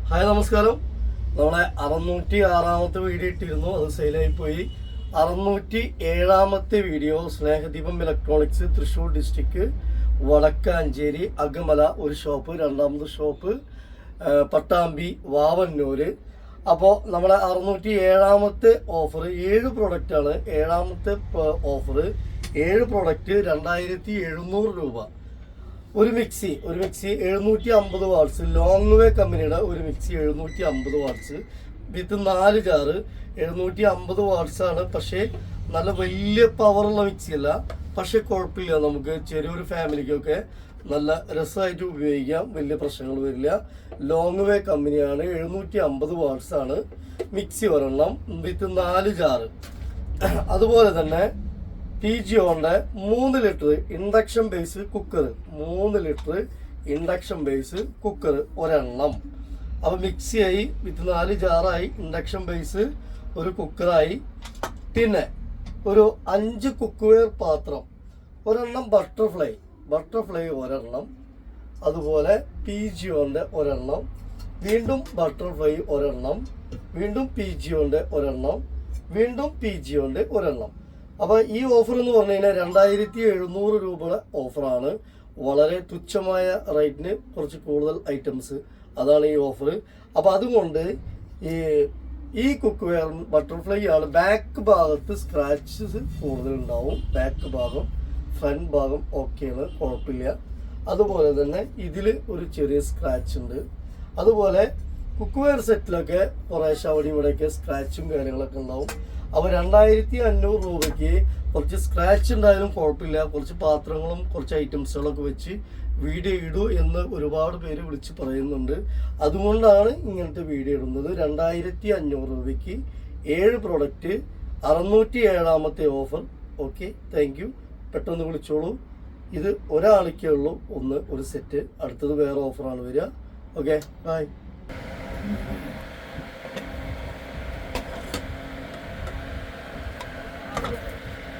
Hi നമസ്കാരം. നമ്മളെ 606-ാമത്തെ video ഇട്ടിരുന്നു, അത് സെയിലായി പോയി. 607-ാമത്തെ video Snehadeepam electronics, Thrissur district, Vadakkanchery, Akamala ഒരു ഷോപ്പ്, രണ്ടാമത്തെ ഷോപ്പ് പട്ടാമ്പി, വാവന്നൂര്. അപ്പോൾ നമ്മളെ 607-ാമത്തെ ഓഫർ 7 പ്രൊഡക്റ്റാണ്. 7-ാമത്തെ ഓഫർ 7 പ്രൊഡക്റ്റ് 2700 രൂപ. ഒരു മിക്സി 750 വാട്ട്സ്, ലോങ് വേ കമ്പനിയുടെ ഒരു മിക്സി 750 വാട്ട്സ് വിത്ത് 4 ജാറ് 750 വാട്ട്സ് ആണ്. പക്ഷേ നല്ല വലിയ പവറുള്ള മിക്സി അല്ല, പക്ഷെ കുഴപ്പമില്ല, നമുക്ക് ചെറിയൊരു ഫാമിലിക്കൊക്കെ നല്ല രസമായിട്ട് ഉപയോഗിക്കാം, വലിയ പ്രശ്നങ്ങൾ വരില്ല. ലോങ് വേ കമ്പനിയാണ്, 750 വാട്ട്സ് ആണ് മിക്സി ഒരെണ്ണം വിത്ത് 4 ജാറ്. അതുപോലെ തന്നെ PGOന്റെ 3 litre induction base cooker, 3 litre induction base cooker ഒരെണ്ണം. അപ്പോൾ മിക്സിയായി വിത്ത് 4 ജാറായി, ഇൻഡക്ഷൻ ബേസ് ഒരു കുക്കറായി. പിന്നെ ഒരു 5 കുക്ക്വെയർ പാത്രം ഒരെണ്ണം, ബട്ടർഫ്ലൈ ഒരെണ്ണം, അതുപോലെ PGOന്റെ ഒരെണ്ണം, വീണ്ടും ബട്ടർഫ്ലൈ ഒരെണ്ണം, വീണ്ടും PGOന്റെ ഒരെണ്ണം, വീണ്ടും PGOന്റെ ഒരെണ്ണം. അപ്പോൾ ഈ ഓഫർ എന്ന് പറഞ്ഞു കഴിഞ്ഞാൽ 2700 രൂപയുടെ ഓഫറാണ്. വളരെ തുച്ഛമായ റേറ്റിന് കുറച്ച് കൂടുതൽ ഐറ്റംസ്, അതാണ് ഈ ഓഫർ. അപ്പോൾ അതുകൊണ്ട് ഈ കുക്ക് വെയർ ബട്ടർഫ്ലൈ ആണ്. ബാക്ക് ഭാഗത്ത് സ്ക്രാച്ചസ് കൂടുതലുണ്ടാവും, ബാക്ക് ഭാഗം, ഫ്രണ്ട് ഭാഗം ഓക്കെയാണ്, കുഴപ്പമില്ല. അതുപോലെ തന്നെ ഇതിൽ ഒരു ചെറിയ സ്ക്രാച്ച് ഉണ്ട്. അതുപോലെ കുക്ക് വെയർ സെറ്റിലൊക്കെ കുറേശ്ശെ അവിടെ ഇവിടെയൊക്കെ സ്ക്രാച്ചും കാര്യങ്ങളൊക്കെ ഉണ്ടാവും. അപ്പോൾ 2500 രൂപയ്ക്ക് കുറച്ച് സ്ക്രാച്ച് ഉണ്ടായാലും കുഴപ്പമില്ല, കുറച്ച് പാത്രങ്ങളും കുറച്ച് ഐറ്റംസുകളൊക്കെ വെച്ച് വീഡിയോ ഇടൂ എന്ന് ഒരുപാട് പേര് വിളിച്ച് പറയുന്നുണ്ട്. അതുകൊണ്ടാണ് ഇങ്ങനത്തെ വീഡിയോ ഇടുന്നത്. 2500 രൂപയ്ക്ക് 7 പ്രൊഡക്റ്റ്, 607-ാമത്തെ ഓഫർ. Okay, thank you. പെട്ടെന്ന് വിളിച്ചോളൂ. ഇത് ഒരാൾക്കേ ഉള്ളൂ, ഒരു സെറ്റ്. അടുത്തത് വേറെ ഓഫറാണ് വരിക. Okay, by.